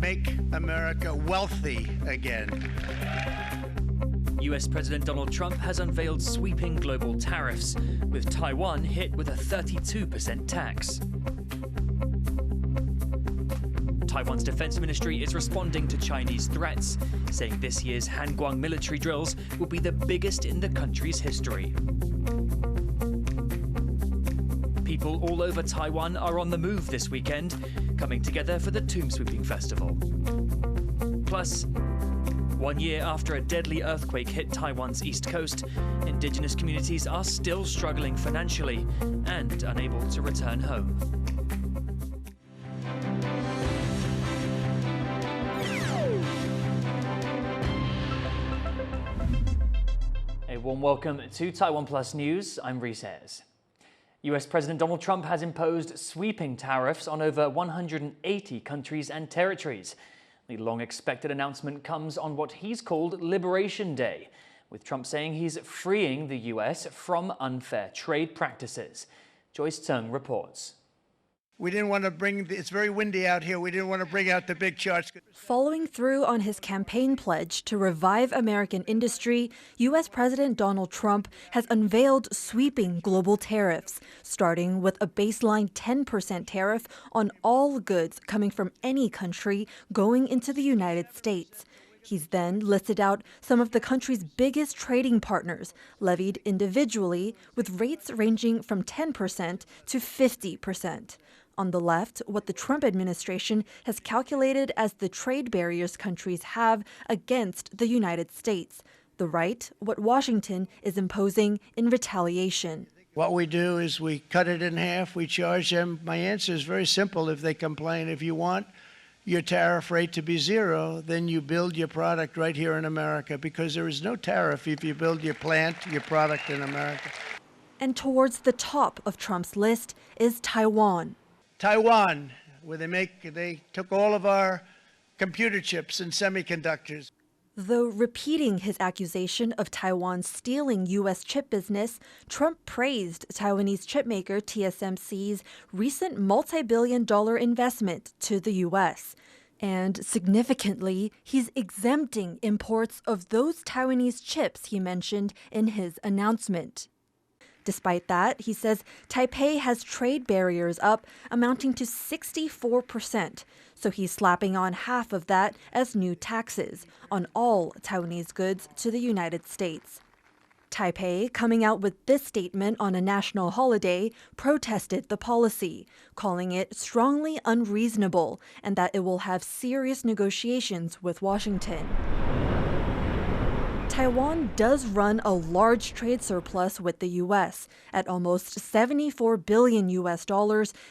Make America wealthy again. US President Donald Trump has unveiled sweeping global tariffs, with Taiwan hit with a 32% tax. Taiwan's defense ministry is responding to Chinese threats, saying this year's Han Kuang military drills will be the biggest in the country's history. People all over Taiwan are on the move this weekend, coming together for the Tomb Sweeping Festival. Plus, 1 year after a deadly earthquake hit Taiwan's east coast, Indigenous communities are still struggling financially and unable to return home. A warm welcome to TaiwanPlus News. I'm Rhys Ayres. US President Donald Trump has imposed sweeping tariffs on over 180 countries and territories. The long-expected announcement comes on what he's called Liberation Day, with Trump saying he's freeing the US from unfair trade practices. Joyce Tseng reports. We didn't want to it's very windy out here. We didn't want to bring out the big charts. Following through on his campaign pledge to revive American industry, U.S. President Donald Trump has unveiled sweeping global tariffs, starting with a baseline 10% tariff on all goods coming from any country going into the United States. He's then listed out some of the country's biggest trading partners, levied individually, with rates ranging from 10% to 50%. On the left, what the Trump administration has calculated as the trade barriers countries have against the United States. The right, what Washington is imposing in retaliation. What we do is we cut it in half. We charge them. My answer is very simple. If they complain, if you want your tariff rate to be zero, then you build your product right here in America, because there is no tariff if you build your plant, your product in America. And towards the top of Trump's list is Taiwan. Taiwan, where they took all of our computer chips and semiconductors. Though repeating his accusation of Taiwan stealing U.S. chip business, Trump praised Taiwanese chipmaker TSMC's recent multi-billion-dollar investment to the U.S. And significantly, he's exempting imports of those Taiwanese chips he mentioned in his announcement. Despite that, he says Taipei has trade barriers up amounting to 64%, so he's slapping on half of that as new taxes on all Taiwanese goods to the United States. Taipei, coming out with this statement on a national holiday, protested the policy, calling it strongly unreasonable and that it will have serious negotiations with Washington. Taiwan does run a large trade surplus with the U.S. at almost $74 billion US,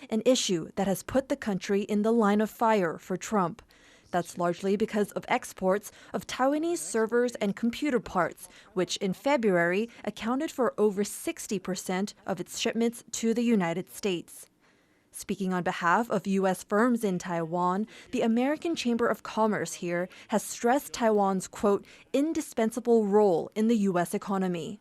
an issue that has put the country in the line of fire for Trump. That's largely because of exports of Taiwanese servers and computer parts, which in February accounted for over 60% of its shipments to the United States. Speaking on behalf of U.S. firms in Taiwan, the American Chamber of Commerce here has stressed Taiwan's, quote, indispensable role in the U.S. economy.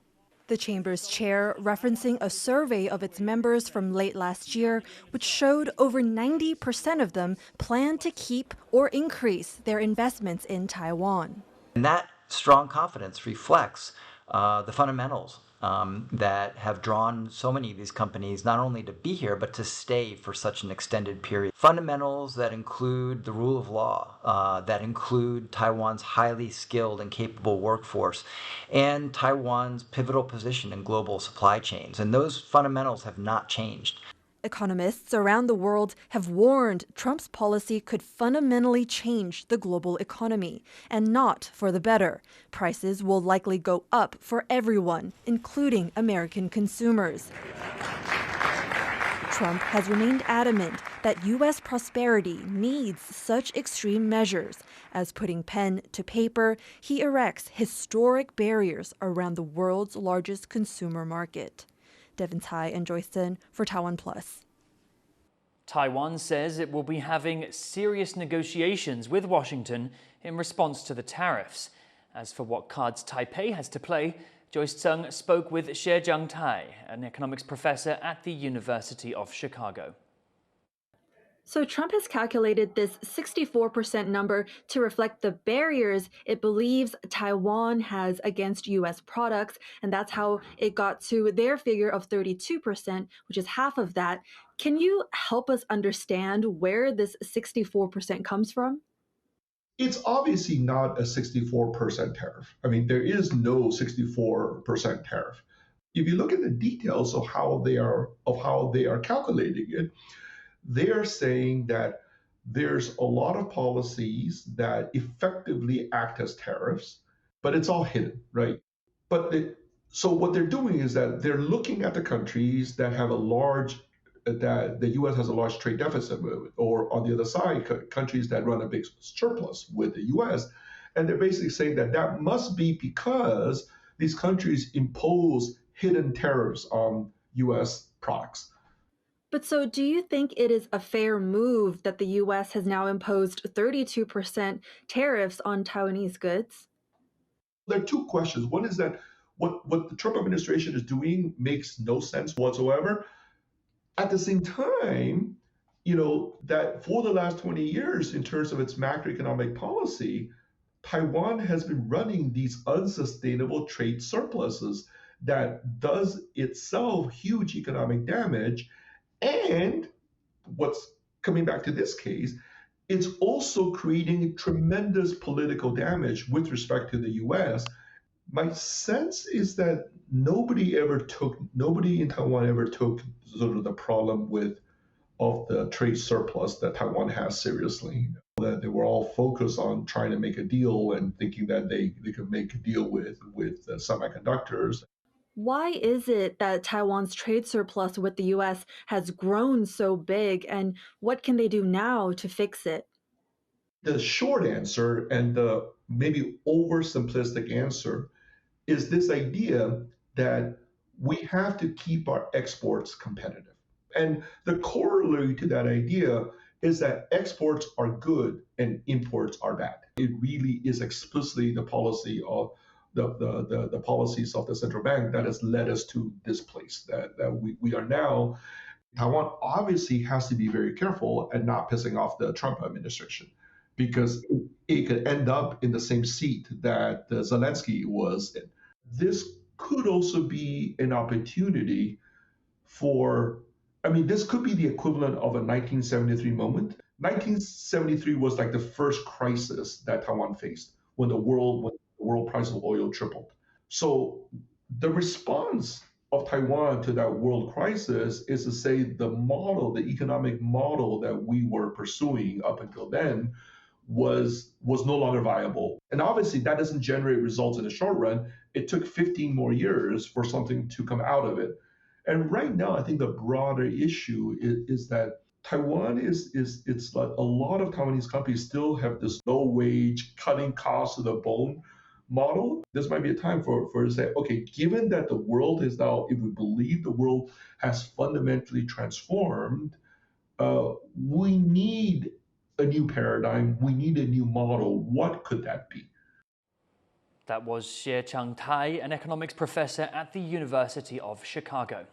The Chamber's chair referencing a survey of its members from late last year, which showed over 90% of them plan to keep or increase their investments in Taiwan. And that strong confidence reflects the fundamentals that have drawn so many of these companies not only to be here, but to stay for such an extended period. Fundamentals that include the rule of law, that include Taiwan's highly skilled and capable workforce, and Taiwan's pivotal position in global supply chains. And those fundamentals have not changed. Economists around the world have warned Trump's policy could fundamentally change the global economy, and not for the better. Prices will likely go up for everyone, including American consumers. Trump has remained adamant that U.S. prosperity needs such extreme measures. As putting pen to paper, he erects historic barriers around the world's largest consumer market. Devin Tai and Joyce Tseng for TaiwanPlus. Taiwan says it will be having serious negotiations with Washington in response to the tariffs. As for what cards Taipei has to play, Joyce Tseng spoke with Zhejiang Tai, an economics professor at the University of Chicago. So Trump has calculated this 64% number to reflect the barriers it believes Taiwan has against U.S. products, and that's how it got to their figure of 32%, which is half of that. Can you help us understand where this 64% comes from? It's obviously not a 64% tariff. I mean, there is no 64% tariff. If you look at the details of how they are calculating it, they are saying that there's a lot of policies that effectively act as tariffs, but it's all hidden, right? So what they're doing is that they're looking at the countries that have that the U.S. has a large trade deficit with, or on the other side, countries that run a big surplus with the U.S. And they're basically saying that that must be because these countries impose hidden tariffs on U.S. products. But so do you think it is a fair move that the U.S. has now imposed 32% tariffs on Taiwanese goods? There are two questions. One is that what the Trump administration is doing makes no sense whatsoever. At the same time, that for the last 20 years, in terms of its macroeconomic policy, Taiwan has been running these unsustainable trade surpluses that does itself huge economic damage. And what's coming back to this case, it's also creating tremendous political damage with respect to the U.S. My sense is that nobody in Taiwan ever took sort of the problem of the trade surplus that Taiwan has seriously. That they were all focused on trying to make a deal and thinking that they could make a deal with semiconductors. Why is it that Taiwan's trade surplus with the U.S. has grown so big, and what can they do now to fix it? The short answer and the maybe oversimplistic answer is this idea that we have to keep our exports competitive. And the corollary to that idea is that exports are good and imports are bad. It really is explicitly the policy of the policies of the central bank that has led us to this place that we are now. Taiwan obviously has to be very careful at not pissing off the Trump administration, because it could end up in the same seat that Zelensky was in. This could also be an opportunity this could be the equivalent of a 1973 moment. 1973 was like the first crisis that Taiwan faced when the world price of oil tripled. So the response of Taiwan to that world crisis is to say the economic model that we were pursuing up until then was no longer viable. And obviously that doesn't generate results in the short run. It took 15 more years for something to come out of it. And right now, I think the broader issue is that Taiwan it's like a lot of Taiwanese companies still have this low wage, cutting costs to the bone model. This might be a time for to say, okay, given that the world is now, if we believe the world has fundamentally transformed, we need a new paradigm, we need a new model. What could that be? That was Zhejiang Tai, an economics professor at the University of Chicago.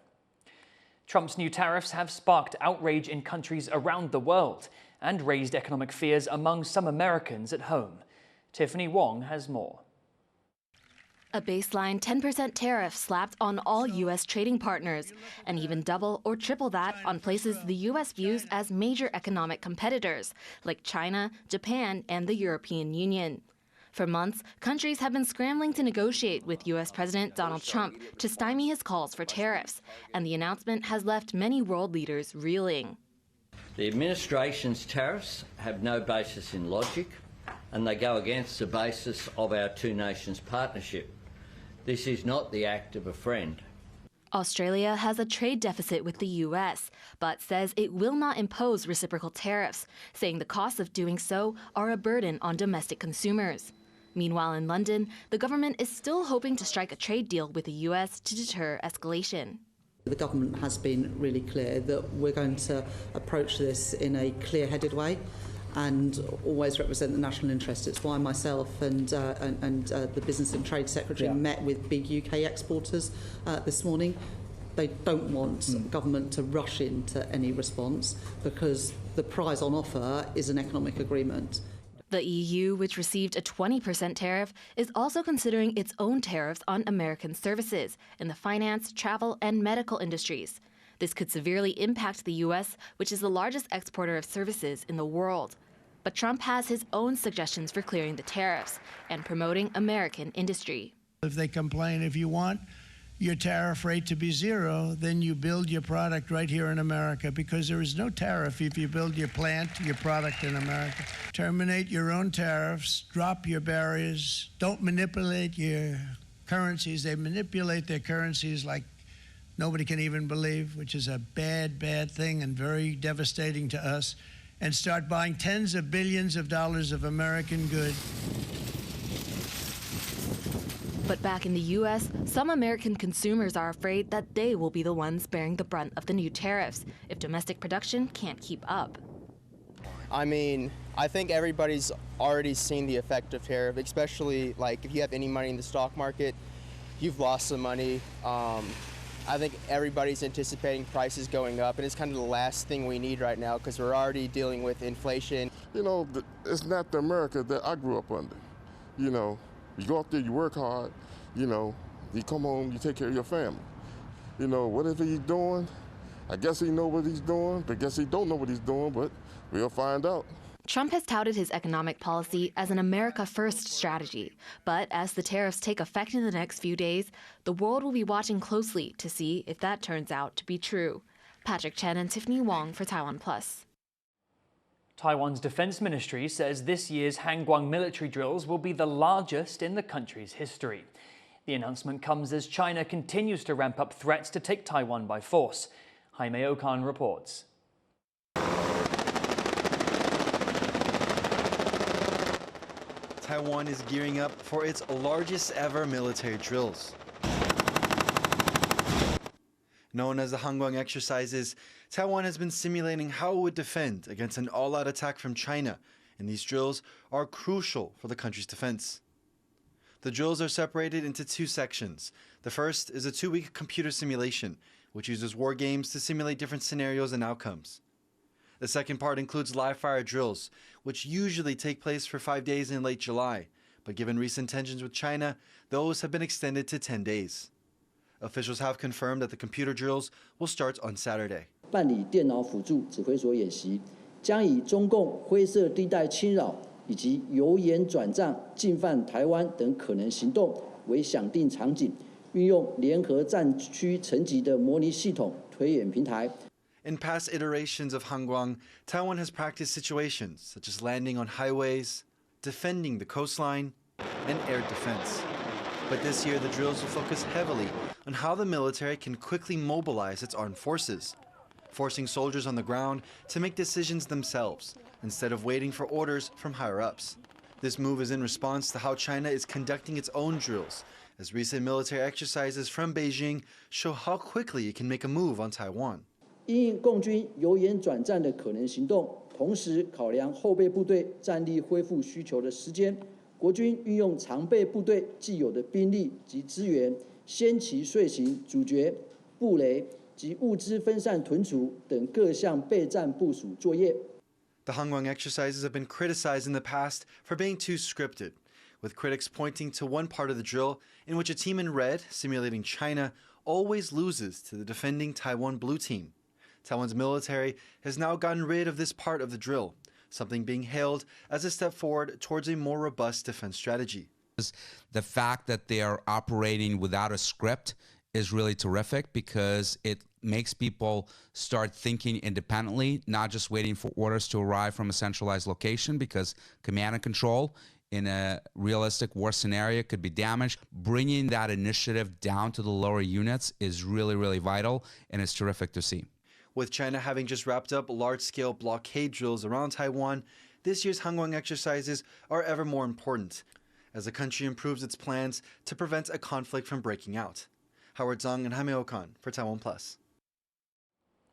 Trump's new tariffs have sparked outrage in countries around the world and raised economic fears among some Americans at home. Tiffany Wong has more. A baseline 10% tariff slapped on all U.S. trading partners, and even double or triple that on places the U.S. views as major economic competitors, like China, Japan, and the European Union. For months, countries have been scrambling to negotiate with U.S. President Donald Trump to stymie his calls for tariffs, and the announcement has left many world leaders reeling. The administration's tariffs have no basis in logic, and they go against the basis of our two nations partnership. This is not the act of a friend. Australia has a trade deficit with the U.S., but says it will not impose reciprocal tariffs, saying the costs of doing so are a burden on domestic consumers. Meanwhile, in London, the government is still hoping to strike a trade deal with the U.S. to deter escalation. The government has been really clear that we're going to approach this in a clear-headed way, and always represent the national interest. It's why myself and the Business and Trade Secretary met with big UK exporters this morning. They don't want government to rush into any response because the prize on offer is an economic agreement. The EU, which received a 20% tariff, is also considering its own tariffs on American services in the finance, travel, and medical industries. This could severely impact the U.S., which is the largest exporter of services in the world. But Trump has his own suggestions for clearing the tariffs and promoting American industry. If they complain, if you want your tariff rate to be zero, then you build your product right here in America, because there is no tariff if you build your plant, your product in America. Terminate your own tariffs, drop your barriers, don't manipulate your currencies. They manipulate their currencies like nobody can even believe, which is a bad, bad thing and very devastating to us, and start buying tens of billions of dollars of American goods. But back in the U.S., some American consumers are afraid that they will be the ones bearing the brunt of the new tariffs if domestic production can't keep up. I mean, I think everybody's already seen the effect of tariff, especially like if you have any money in the stock market, you've lost some money. I think everybody's anticipating prices going up, and it's kind of the last thing we need right now because we're already dealing with inflation. You know, it's not the America that I grew up under. You know, you go out there, you work hard, you know, you come home, you take care of your family. You know, whatever he's doing, I guess he know what he's doing, but I guess he don't know what he's doing, but we'll find out. Trump has touted his economic policy as an America First strategy. But as the tariffs take effect in the next few days, the world will be watching closely to see if that turns out to be true. Patrick Chen and Tiffany Wong for TaiwanPlus. Taiwan's defense ministry says this year's Han Kuang military drills will be the largest in the country's history. The announcement comes as China continues to ramp up threats to take Taiwan by force. Jaime Okan reports. Taiwan is gearing up for its largest ever military drills. Known as the Han Kuang exercises, Taiwan has been simulating how it would defend against an all-out attack from China, and these drills are crucial for the country's defense. The drills are separated into two sections. The first is a 2-week computer simulation, which uses war games to simulate different scenarios and outcomes. The second part includes live-fire drills, which usually take place for 5 days in late July, but given recent tensions with China, those have been extended to 10 days. Officials have confirmed that the computer drills will start on Saturday. 办理电脑辅助指挥所演习，将以中共灰色地带侵扰以及由严转战进犯台湾等可能行动为想定场景，运用联合战区层级的模拟系统推演平台。 In past iterations of Han Kuang, Taiwan has practiced situations such as landing on highways, defending the coastline, and air defense. But this year, the drills will focus heavily on how the military can quickly mobilize its armed forces, forcing soldiers on the ground to make decisions themselves instead of waiting for orders from higher-ups. This move is in response to how China is conducting its own drills, as recent military exercises from Beijing show how quickly it can make a move on Taiwan. 因应共军由严转战的可能行动，同时考量后备部队战力恢复需求的时间，国军运用常备部队既有的兵力及资源，先期遂行阻绝、布雷及物资分散屯储等各项备战部署作业。 The Han Kuang exercises have been criticized in the past for being too scripted, with critics pointing to one part of the drill in which a team in red, simulating China, always loses to the defending Taiwan blue team. Taiwan's military has now gotten rid of this part of the drill, something being hailed as a step forward towards a more robust defense strategy. The fact that they are operating without a script is really terrific because it makes people start thinking independently, not just waiting for orders to arrive from a centralized location, because command and control in a realistic war scenario could be damaged. Bringing that initiative down to the lower units is really, really vital, and it's terrific to see. With China having just wrapped up large-scale blockade drills around Taiwan, this year's Han Kuang exercises are ever more important as the country improves its plans to prevent a conflict from breaking out. Howard Zhang and Jaime Okan for TaiwanPlus.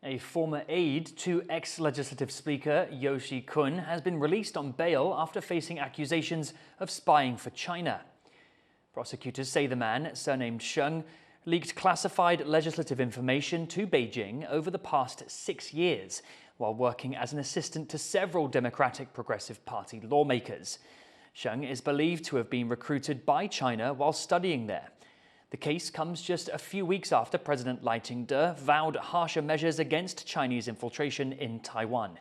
A former aide to ex-legislative speaker Yoshi Kun has been released on bail after facing accusations of spying for China. Prosecutors say the man, surnamed Sheng, leaked classified legislative information to Beijing over the past 6 years, while working as an assistant to several Democratic Progressive Party lawmakers. Sheng is believed to have been recruited by China while studying there. The case comes just a few weeks after President Lai Ching-te vowed harsher measures against Chinese infiltration in Taiwan.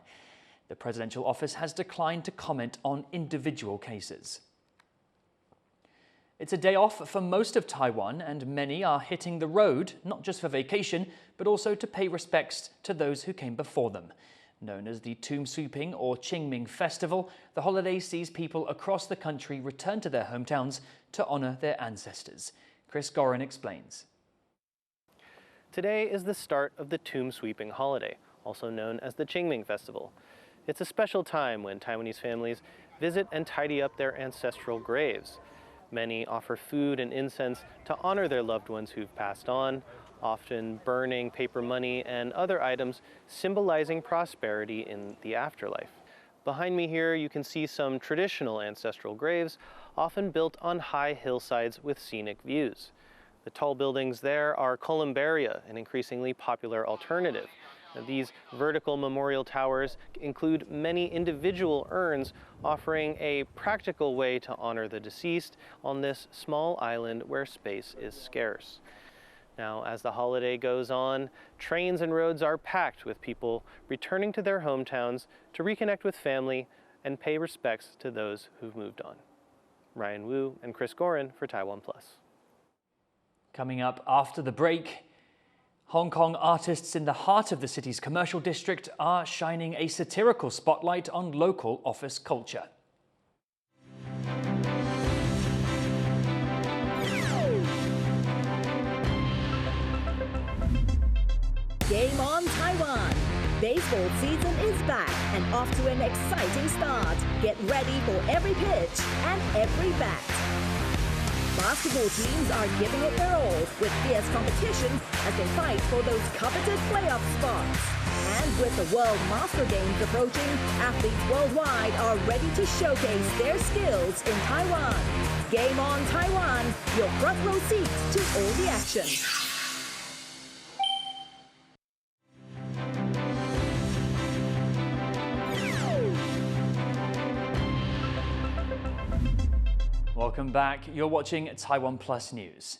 The presidential office has declined to comment on individual cases. It's a day off for most of Taiwan, and many are hitting the road, not just for vacation, but also to pay respects to those who came before them. Known as the Tomb Sweeping or Qingming Festival, the holiday sees people across the country return to their hometowns to honor their ancestors. Chris Gorin explains. Today is the start of the Tomb Sweeping holiday, also known as the Qingming Festival. It's a special time when Taiwanese families visit and tidy up their ancestral graves. Many offer food and incense to honor their loved ones who've passed on, often burning paper money and other items symbolizing prosperity in the afterlife. Behind me here, you can see some traditional ancestral graves, often built on high hillsides with scenic views. The tall buildings there are columbaria, an increasingly popular alternative. Now, these vertical memorial towers include many individual urns, offering a practical way to honor the deceased on this small island where space is scarce. Now, as the holiday goes on, trains and roads are packed with people returning to their hometowns to reconnect with family and pay respects to those who've moved on. Ryan Wu and Chris Gorin for TaiwanPlus. Coming up after the break, Hong Kong artists in the heart of the city's commercial district are shining a satirical spotlight on local office culture. Game on Taiwan! Baseball season is back and off to an exciting start. Get ready for every pitch and every bat. Basketball teams are giving it their all with fierce competition as they fight for those coveted playoff spots. And with the World Master Games approaching, athletes worldwide are ready to showcase their skills in Taiwan. Game on Taiwan, your front row seats to all the action. Welcome back. You're watching TaiwanPlus News.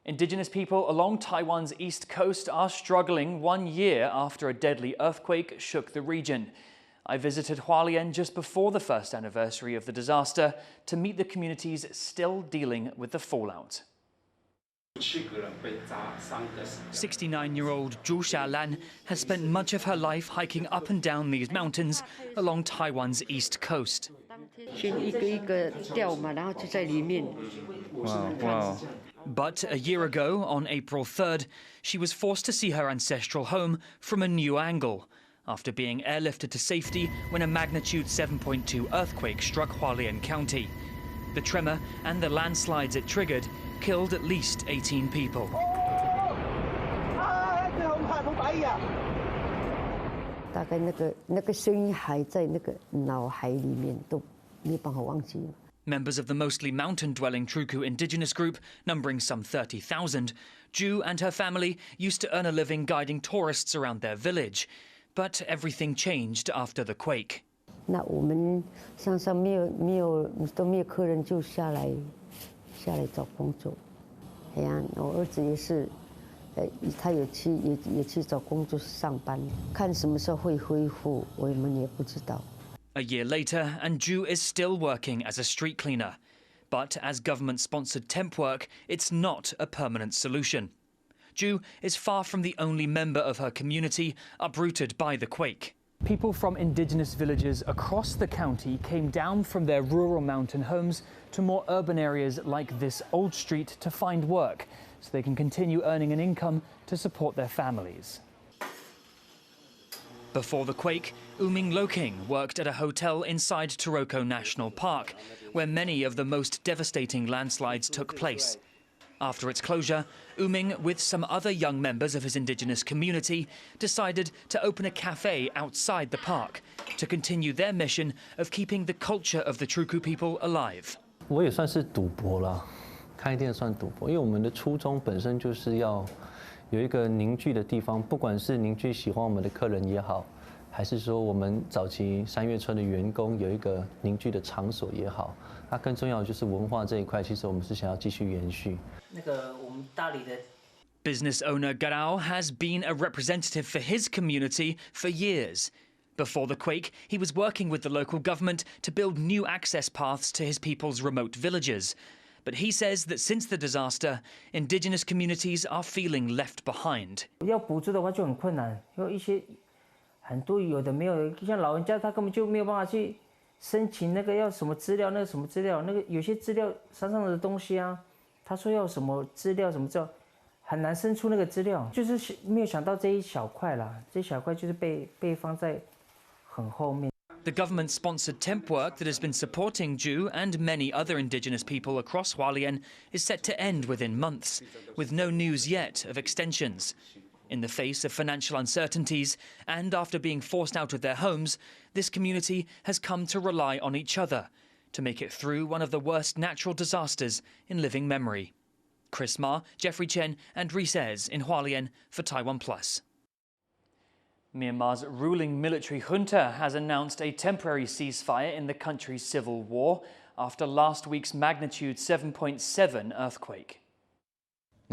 Indigenous people along Taiwan's east coast are struggling 1 year after a deadly earthquake shook the region. I visited Hualien just before the first anniversary of the disaster to meet the communities still dealing with the fallout. 69-year-old Zhu Xialan has spent much of her life hiking up and down these mountains along Taiwan's east coast. Wow. But a year ago, on April 3rd, she was forced to see her ancestral home from a new angle after being airlifted to safety when a magnitude 7.2 earthquake struck Hualien County. The tremor and the landslides it triggered killed at least 18 people. Members of the mostly mountain-dwelling Truku Indigenous group, numbering some 30,000, Ju and her family used to earn a living guiding tourists around their village. But everything changed after the quake. A year later, and Ju is still working as a street cleaner. But as government-sponsored temp work, it's not a permanent solution. Ju is far from the only member of her community uprooted by the quake. People from indigenous villages across the county came down from their rural mountain homes to more urban areas like this old street to find work, so they can continue earning an income to support their families. Before the quake, Uming Loking worked at a hotel inside Taroko National Park, where many of the most devastating landslides took place. After its closure, Ming, with some other young members of his Indigenous community, decided to open a cafe outside the park to continue their mission of keeping the culture of the Truku people alive. 我也算是赌博啦，开店算赌博，因为我们的初衷本身就是要有一个凝聚的地方，不管是凝聚喜欢我们的客人也好，还是说我们早期三月村的员工有一个凝聚的场所也好，那更重要的就是文化这一块，其实我们是想要继续延续。Business owner Garao has been a representative for his community for years. Before the quake, he was working with the local government to build new access paths to his people's remote villages. But he says that since the disaster, Indigenous communities are feeling left behind. 要补助的话就很困难，有一些很多有的没有的，像老人家他根本就没有办法去申请那个要什么资料，那个什么资料，那个有些资料山上的东西啊，他说要什么资料什么资料，很难生出那个资料，就是没有想到这一小块啦，这一小块就是被放在很后面。 The government-sponsored temp work that has been supporting Ju and many other Indigenous people across Hualien is set to end within months, with no news yet of extensions. In the face of financial uncertainties and after being forced out of their homes, this community has come to rely on each other to make it through one of the worst natural disasters in living memory. Chris Ma, Jeffrey Chen and Rhys Ayres in Hualien for TaiwanPlus. Myanmar's ruling military junta has announced a temporary ceasefire in the country's civil war after last week's magnitude 7.7 earthquake.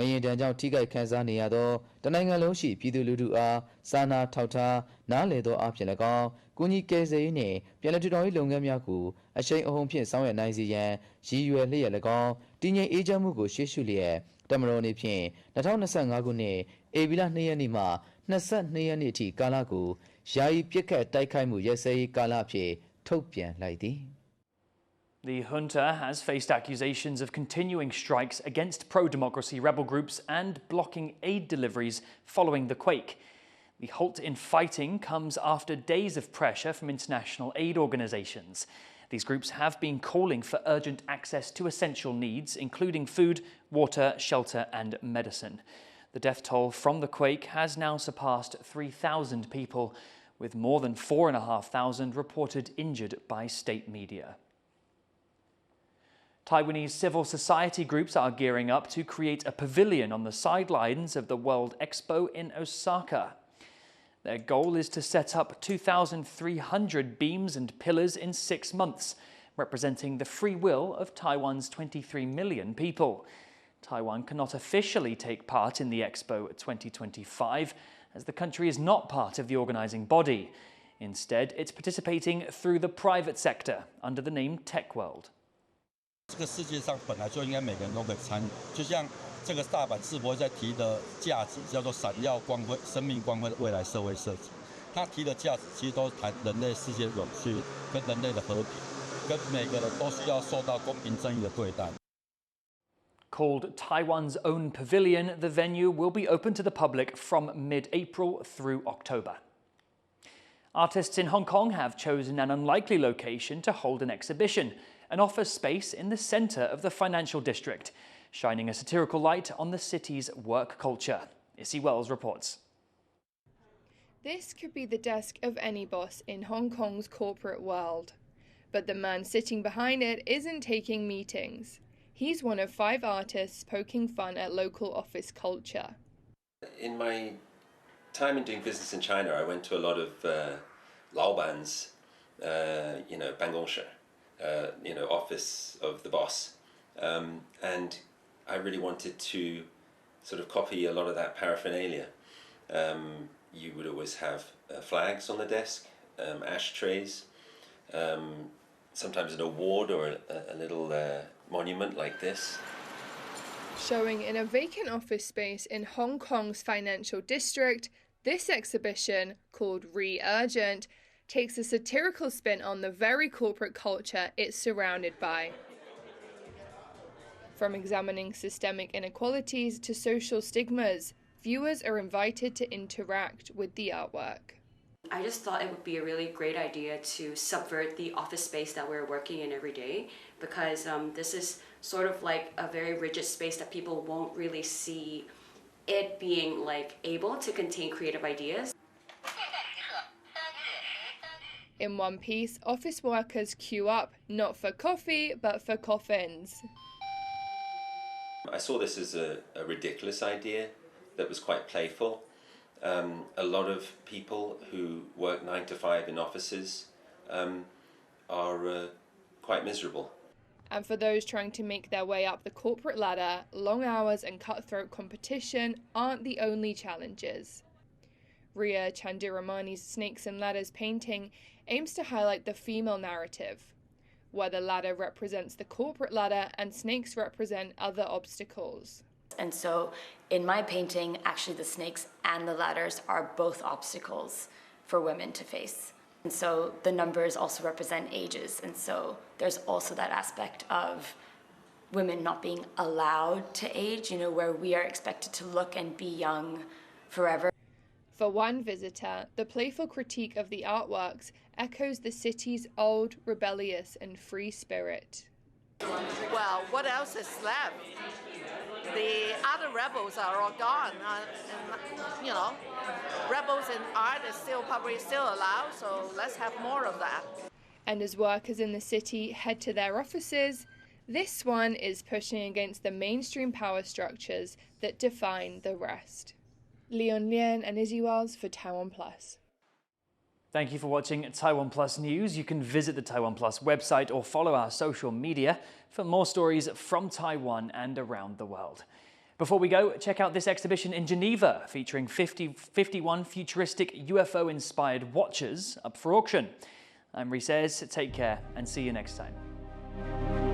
ငရင်တံကြောင့်ထိခိုက်ခံစားနေရသောတနိုင်ငံလုံးရှိပြည်သူလူထုအားစာနာထောက်ထားနားလည်သောအဖြစ်၎င်းကုညီကယ်ဆယ်ရေးနှင့်ပြည်내ထူထောင်ရေးလုပ်ငန်းများကိုအရှိန်အဟုန်ဖြင့်ဆောင်ရွက်နိုင်စေရန်ရည်ရွယ်လျက်၎င်းတည်ငြိမ်အေးချမ်းမှုကိုရှေ့ရှုလျက်တပ်မတော်အနေဖြင့်2025ခုနှစ်ဧပြီလ2ရက်နေ့မှ22ရက်နေ့အထိကာလကိုယာယီပစ်ခတ်တိုက်ခိုက်မှုရပ်စဲရေးကာလအဖြစ်ထုတ်ပြန်လိုက်သည် The junta has faced accusations of continuing strikes against pro-democracy rebel groups and blocking aid deliveries following the quake. The halt in fighting comes after days of pressure from international aid organizations. These groups have been calling for urgent access to essential needs, including food, water, shelter and medicine. The death toll from the quake has now surpassed 3,000 people, with more than 4,500 reported injured by state media. Taiwanese civil society groups are gearing up to create a pavilion on the sidelines of the World Expo in Osaka. Their goal is to set up 2,300 beams and pillars in 6 months, representing the free will of Taiwan's 23 million people. Taiwan cannot officially take part in the Expo 2025, as the country is not part of the organizing body. Instead, it's participating through the private sector under the name Tech World. 这个世界上本来就应该每个人都可以参与，就像这个大阪世博在提的价值叫做闪耀光辉、生命光辉的未来社会设计。他提的价值其实都谈人类世界永续跟人类的和平，跟每个人都需要受到公平正义的对待。 Called Taiwan's Own Pavilion, the venue will be open to the public from mid-April through October. Artists in Hong Kong have chosen an unlikely location to hold an exhibition, an office space in the centre of the financial district, shining a satirical light on the city's work culture. Issy Wells reports. This could be the desk of any boss in Hong Kong's corporate world. But the man sitting behind it isn't taking meetings. He's one of 5 artists poking fun at local office culture. In my time in doing business in China, I went to a lot of laobans, bangongshi, office of the boss. And I really wanted to sort of copy a lot of that paraphernalia. You would always have flags on the desk, ashtrays, sometimes an award or a little monument like this. Showing in a vacant office space in Hong Kong's financial district, this exhibition, called Re-Urgent, takes a satirical spin on the very corporate culture it's surrounded by. From examining systemic inequalities to social stigmas, viewers are invited to interact with the artwork. I just thought it would be a really great idea to subvert the office space that we're working in every day, because this is sort of like a very rigid space that people won't really see it being like able to contain creative ideas. In one piece, office workers queue up, not for coffee, but for coffins. I saw this as a ridiculous idea that was quite playful. A lot of people who work 9 to 5 in offices are quite miserable. And for those trying to make their way up the corporate ladder, long hours and cutthroat competition aren't the only challenges. Ria Chandiramani's Snakes and Ladders painting aims to highlight the female narrative, where the ladder represents the corporate ladder and snakes represent other obstacles. And so in my painting, actually the snakes and the ladders are both obstacles for women to face. And so the numbers also represent ages. And so there's also that aspect of women not being allowed to age, where we are expected to look and be young forever. For one visitor, the playful critique of the artworks echoes the city's old, rebellious and free spirit. Well, what else is left? The other rebels are all gone. Rebels in art is probably still allowed, so let's have more of that. And as workers in the city head to their offices, this one is pushing against the mainstream power structures that define the rest. Leon Lien and Izzy Wells for TaiwanPlus. Thank you for watching TaiwanPlus News. You can visit the TaiwanPlus website or follow our social media for more stories from Taiwan and around the world. Before we go, check out this exhibition in Geneva featuring 51 futuristic UFO-inspired watches up for auction. I'm Rhys Ayres. Take care and see you next time.